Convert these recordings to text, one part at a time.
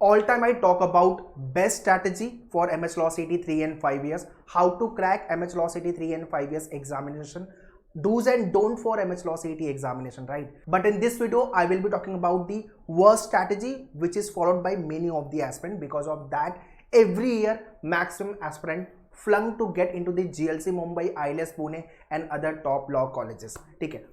All time I talk about best strategy for MH Law CT 3 and 5 years, how to crack MH Law CT 3 and 5 years examination, do's and don't for MH Law CT examination, right? But in this video, I will be talking about the worst strategy which is followed by many of the aspirants. Because of that, every year maximum aspirant flung to get into the GLC Mumbai, ILS Pune and other top law colleges. ठीक है,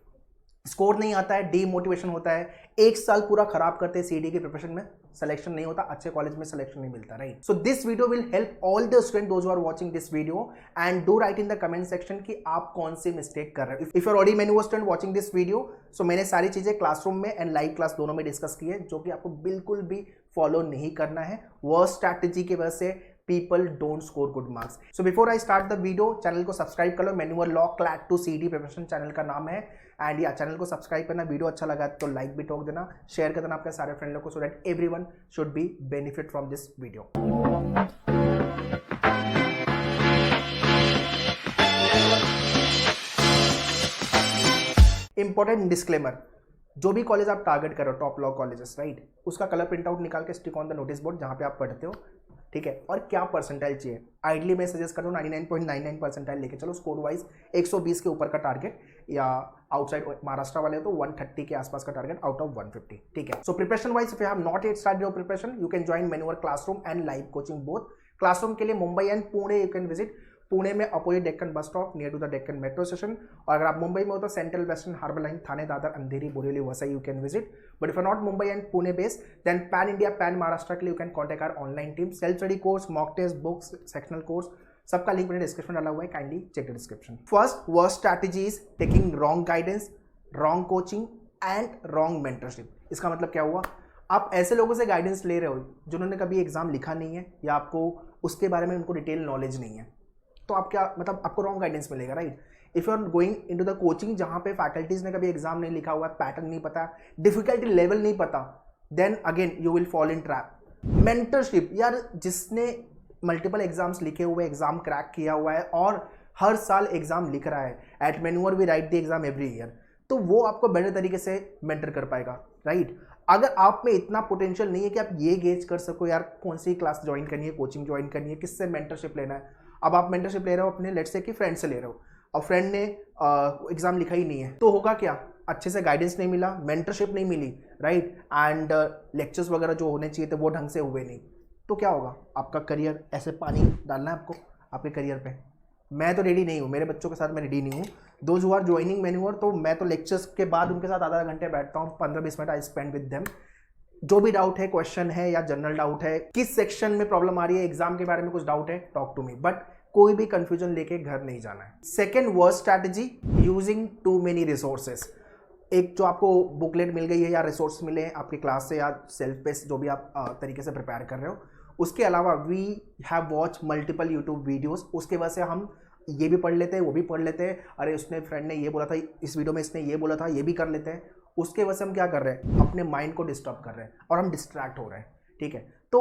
score नहीं आता है, demotivation होता है, एक साल पूरा खराब करते हैं सीडी की प्रिपरेशन में, सिलेक्शन नहीं होता, अच्छे कॉलेज में सिलेक्शन नहीं मिलता, right? So this video will help all the student those who are watching this video and do write in the comment section कि आप कौन सी मिस्टेक कर रहे हो। If you are already many student watching this video, so मैंने सारी चीजें क्लासरूम में एंड लाइव क्लास दोनों में डिस्कस की है, जो कि आपको बिल्कुल भी फॉलो नहीं करना है। वर्स्ट स्ट्रैटेजी की वजह से people don't score good marks. So before I start the video, channel को सब्सक्राइब कर लो। Manual Law CLAT to CD preparation channel का नाम है। एंड या चैनल को सब्सक्राइब करना, वीडियो अच्छा लगा तो लाइक भी ठोक देना, शेयर कर देना आपके सारे फ्रेंड लोग को, so that everyone should be benefit from this video. Important disclaimer, जो भी कॉलेज आप टारगेट करो, टॉप लॉ कॉलेजेस, राइट, उसका कलर प्रिंट आउट निकाल के stick on the notice board जहां पे आप पढ़ते हो, ठीक है? और क्या परसेंटाइल चाहिए, आइडली मैं सजेस्ट करता हूँ 99.99 परसेंटाइल लेके चलो स्कोर वाइज। 120 के ऊपर का टारगेट, या आउटसाइड महाराष्ट्र वाले हो तो 130 के आसपास का टारगेट आउट ऑफ 150, ठीक है? So preparation wise, if you have not yet started your preparation, you can join Manual classroom and live coaching both. Classroom के लिए Mumbai and Pune you can visit. Pune में opposite Deccan bus stop near to the Deccan metro station, और अगर आप मुंबई में हो तो central western harbour line, Thane, Dadar, Andheri, Borivali, Vasai you can visit. But if not Mumbai and Pune base, then pan India, pan Maharashtra के लिए you can contact our online team. Self study course, mock test, books, sectional course, सबका link मैंने description डाला हुआ है, kindly check the description. First worst strategy is taking wrong guidance, wrong coaching and wrong mentorship. इसका मतलब क्या हुआ? आप ऐसे लोगों से गाइडेंस ले रहे हो जिन्होंने कभी एग्जाम लिखा नहीं है, या आपको उसके बारे में उनको डिटेल नॉलेज नहीं है, तो आप क्या मतलब आपको रॉन्ग गाइडेंस मिलेगा, right? If you are going into the coaching जहां पे फैकल्टीज ने कभी एग्जाम नहीं लिखा हुआ है, पैटर्न नहीं पता, डिफिकल्टी लेवल नहीं पता, then again you will fall in trap. Mentorship, यार जिसने मल्टीपल एग्जाम्स लिखे हुए, एग्जाम क्रैक किया हुआ है और हर साल एग्जाम लिख रहा है, एट मैन्योर we write the exam every year, तो वो आपको बेटर तरीके से मेंटर कर पाएगा, राइट? अगर आप में इतना पोटेंशियल नहीं है कि आप ये गेज कर सको यार कौन सी क्लास ज्वाइन करनी है, कोचिंग ज्वाइन करनी है, किससे मेंटरशिप लेना है। अब आप मेंटरशिप ले रहे हो अपने लेट्स से कि फ्रेंड से ले रहे हो, और फ्रेंड ने एग्जाम लिखा ही नहीं है, तो होगा क्या? अच्छे से गाइडेंस नहीं मिला, मेंटरशिप नहीं मिली, राइट? एंड लेक्चर्स वगैरह जो होने चाहिए थे वो ढंग से हुए नहीं, तो क्या होगा? आपका करियर ऐसे पानी डालना है आपको आपके करियर पे। मैं तो रेडी नहीं हूँ, मेरे बच्चों के साथ मैं रेडी नहीं हूँ। दोज हु आर ज्वाइनिंग मैन्योर, तो मैं तो लेक्चर्स के बाद उनके साथ आधा घंटे बैठता हूँ, 15-20 minute I spend with them. जो भी डाउट है, क्वेश्चन है या जनरल डाउट है, किस सेक्शन में प्रॉब्लम आ रही है, एग्जाम के बारे में कुछ डाउट है, टॉक टू मी, बट कोई भी कंफ्यूजन लेके घर नहीं जाना है। Second worst strategy, using too many resources. एक जो आपको बुकलेट मिल गई है या रिसोर्स मिले हैं आपकी क्लास से या सेल्फ बेस्ड जो भी आप तरीके से प्रिपेयर कर रहे हो, उसके अलावा we have watch multiple YouTube videos, उसके वजह से हम ये भी पढ़ लेते हैं, वो भी पढ़ लेते हैं, अरे उसने फ्रेंड ने ये बोला था, इस वीडियो में इसने ये बोला था, ये भी कर लेते हैं। उसके वजह से हम क्या कर रहे हैं? अपने माइंड को डिस्टर्ब कर रहे हैं और हम डिस्ट्रैक्ट हो रहे हैं, ठीक है? तो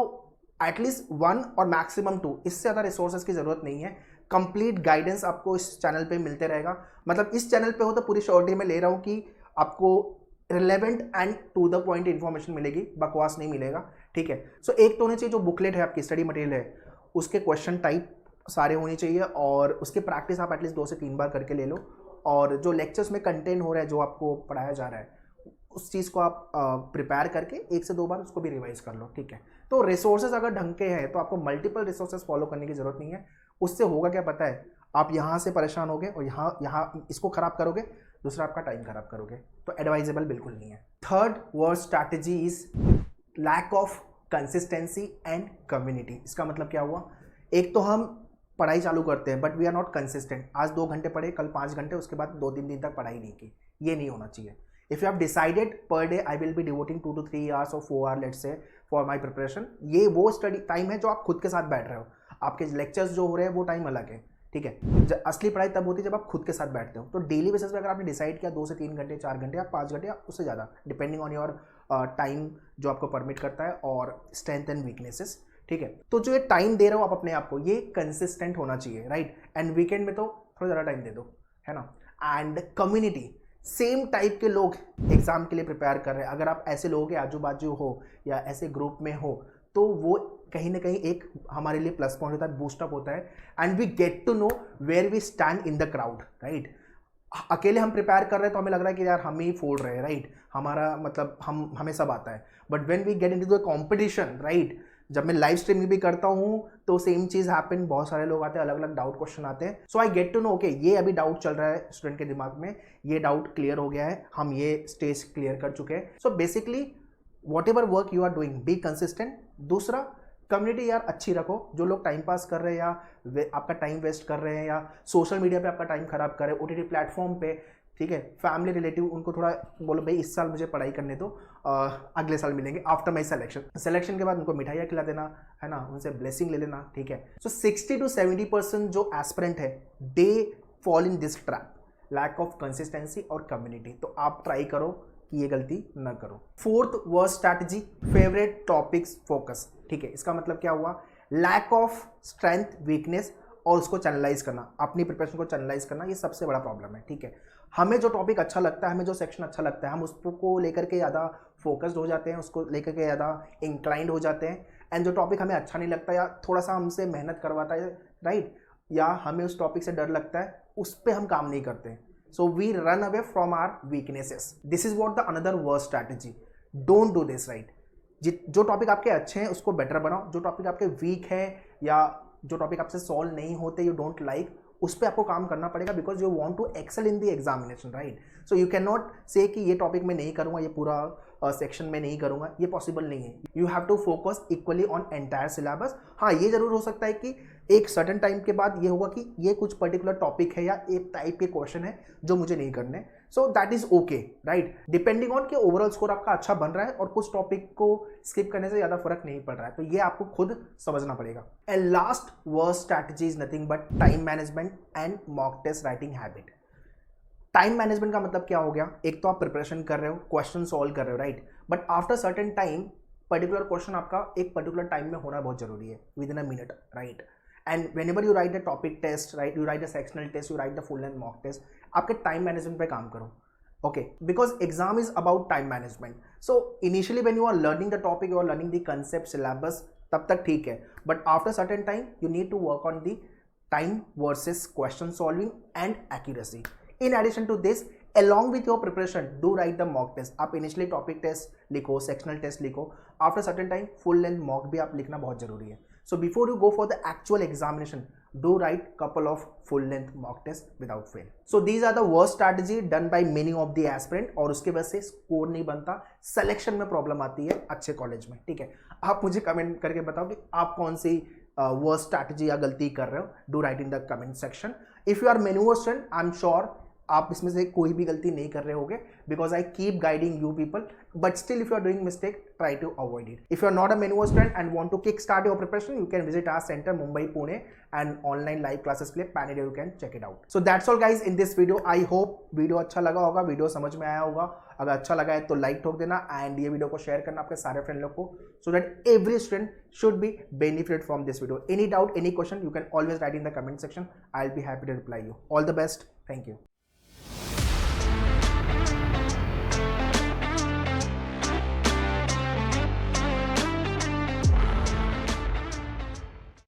एटलीस्ट 1 और मैक्सिमम 2, इससे ज़्यादा रिसोर्सेज की जरूरत नहीं है। कंप्लीट गाइडेंस आपको इस चैनल पे मिलते रहेगा। मतलब इस चैनल पे हो तो पूरी श्योरिटी में ले रहा हूँ कि आपको relevant and to the point information मिलेगी, बकवास नहीं मिलेगा, ठीक है? सो एक तो होनी चाहिए जो बुकलेट है आपकी स्टडी मटेरियल है, उसके क्वेश्चन टाइप सारे होने चाहिए, और उसकी प्रैक्टिस आप एटलीस्ट 2 से 3 बार करके ले लो, और जो लेक्चर्स में कंटेंट हो रहा है, जो आपको पढ़ाया जा रहा है, उस चीज़ को आप प्रिपेयर करके 1 से 2 बार उसको भी रिवाइज कर लो, ठीक है? तो रिसोर्सेज अगर ढंग के हैं तो आपको मल्टीपल रिसोर्सेज फॉलो करने की जरूरत नहीं है। उससे होगा क्या पता है? आप यहाँ से परेशान होगे और यहाँ इसको खराब करोगे, दूसरा आपका टाइम खराब करोगे, तो एडवाइजेबल बिल्कुल नहीं है। Third worst strategy is lack of consistency and community. इसका मतलब क्या हुआ? एक तो हम पढ़ाई चालू करते हैं but we are not consistent. आज 2 घंटे पढ़े, कल 5 घंटे, उसके बाद 2-3 दिन तक पढ़ाई नहीं की, ये नहीं होना चाहिए। If you have decided per day I will be devoting 2 to 3 hours or 4 hours let's say for my preparation, ये वो स्टडी टाइम है जो आप खुद के साथ बैठ रहे हो। आपके लेक्चर्स जो हो रहे हैं वो टाइम अलग है, ठीक है? असली पढ़ाई तब होती है जब आप खुद के साथ बैठते हो। तो डेली बेसिस पे अगर आपने डिसाइड किया 2 से 3 घंटे, 4 घंटे या 5 घंटे या उससे ज़्यादा, डिपेंडिंग ऑन योर टाइम जो आपको परमिट करता है और स्ट्रेंथ एंड वीकनेसेस, ठीक है? तो जो ये टाइम दे रहे हो आप अपने आप को, ये कंसिस्टेंट होना चाहिए, राइट? एंड वीकेंड में तो थोड़ा ज़्यादा टाइम दे दो, है ना? एंड कम्युनिटी, सेम टाइप के लोग एग्जाम के लिए प्रिपेयर कर रहे हैं। अगर आप ऐसे लोगों के आजू बाजू हो या ऐसे ग्रुप में हो तो वो कहीं ना कहीं एक हमारे लिए प्लस पॉइंट होता है, बूस्टअप होता है, and we get to know where we stand in the crowd, right. अकेले हम प्रिपेयर कर रहे हैं तो हमें लग रहा है कि यार हम ही फोड़ रहे हैं, राइट, हमारा मतलब हमें सब आता है, but when we get into the competition, right, जब मैं लाइव स्ट्रीमिंग भी करता हूँ तो सेम चीज़ हैपन, बहुत सारे लोग आते हैं, अलग अलग डाउट क्वेश्चन आते हैं, so I get to know okay ये अभी डाउट चल रहा है स्टूडेंट के दिमाग में, ये डाउट क्लियर हो गया है, हम ये स्टेज क्लियर कर चुके हैं। So basically whatever work you are doing, be consistent. दूसरा, कम्युनिटी यार अच्छी रखो, जो लोग टाइम पास कर रहे हैं या आपका टाइम वेस्ट कर रहे हैं या सोशल मीडिया पे आपका टाइम खराब कर रहे हैं, OTT प्लेटफॉर्म पे, ठीक है, फैमिली रिलेटिव, उनको थोड़ा बोलो भाई इस साल मुझे पढ़ाई करने दो, अगले साल मिलेंगे आफ्टर माई सिलेक्शन के बाद उनको मिठाइयाँ खिला देना, है ना, उनसे ब्लेसिंग ले लेना, ठीक है। सो 60 to 70% जो एस्पिरेंट है they fall in this trap, lack of consistency और कम्युनिटी। तो आप ट्राई करो कि ये गलती ना करो। Fourth worst strategy, favourite topics focus, ठीक है। इसका मतलब क्या हुआ, लैक ऑफ स्ट्रेंथ वीकनेस और उसको चैनलाइज करना, अपनी प्रिपरेशन को चैनलाइज करना, ये सबसे बड़ा प्रॉब्लम है, ठीक है। हमें जो टॉपिक अच्छा लगता है, हमें जो सेक्शन अच्छा लगता है, हम उसको लेकर के ज़्यादा फोकस्ड हो जाते हैं, उसको लेकर के ज़्यादा इंक्लाइंड हो जाते हैं, एंड जो टॉपिक हमें अच्छा नहीं लगता या थोड़ा सा हमसे मेहनत करवाता है, राइट, या हमें उस टॉपिक से डर लगता है, उस पर हम काम नहीं करते। So we run away from our weaknesses. This is what the another worst strategy. Don't do this, right. जो टॉपिक आपके अच्छे हैं उसको बेटर बनाओ, जो टॉपिक आपके वीक है या जो टॉपिक आपसे सॉल्व नहीं होते, यू डोंट लाइक, उस पर आपको काम करना पड़ेगा, because you want to excel in the examination, right. So you can not say कि ये टॉपिक में नहीं करूंगा, ये पूरा सेक्शन में नहीं करूंगा, ये पॉसिबल नहीं है। You have to focus equally on entire syllabus. हाँ, ये जरूर हो सकता है कि एक सर्टेन टाइम के बाद ये होगा कि ये कुछ पर्टिकुलर टॉपिक है या एक टाइप के क्वेश्चन है जो मुझे नहीं करने, so that is okay, right, depending on कि ओवरऑल स्कोर आपका अच्छा बन रहा है और कुछ टॉपिक को स्किप करने से ज़्यादा फर्क नहीं पड़ रहा है, तो ये आपको खुद समझना पड़ेगा। And last worst strategy is nothing but time management and mock test writing habit. Time management का मतलब क्या हो गया, एक तो आप प्रिपरेशन कर रहे हो, क्वेश्चन सॉल्व कर रहे हो, right, but after certain time particular question आपका एक पर्टिकुलर टाइम में होना बहुत जरूरी है, with in a minute, right. And whenever you write a topic test, right, you write a sectional test, you write the full length mock test, आपके time management पे काम करो, okay, because exam is about time management. So initially when you are learning the topic, you are learning the concept syllabus, तब तक ठीक है, but after certain time you need to work on the time versus question solving and accuracy. In addition to this, along with your preparation, do write the mock test। आप initially topic test लिखो, sectional test लिखो, after certain time full length mock भी आप लिखना बहुत जरूरी है। So before you go for the actual examination, do write couple of full length mock tests without fail. So these are the worst strategy done by many of the aspirant, और उसके वजह से स्कोर नहीं बनता, selection में problem आती है अच्छे कॉलेज में, ठीक है। आप मुझे कमेंट करके बताओ कि आप कौन सी वर्स्ट स्ट्रैटेजी या गलती कर रहे हो, do write in the comment section. If you are मैन्युअर स्टूडेंट, आई एम श्योर आप इसमें से कोई भी गलती नहीं कर रहे होगे, because I keep guiding you people, but still if you are doing mistake, try to avoid it. If you are not a मैन्युअर student and want to kick start your preparation, you can visit our centre Mumbai Pune, and online live classes के लिए pan India you can check it out. So that's all guys in this video. I hope video अच्छा लगा होगा, video समझ में आया होगा। अगर अच्छा लगा है तो लाइक ठोक देना, एंड ये वीडियो को शेयर करना आपके सारे फ्रेंड लोग को, so that every student should be benefited from this video. Any doubt, any question, you can always write in the comment section, I will be happy to reply you. All the best, thank you.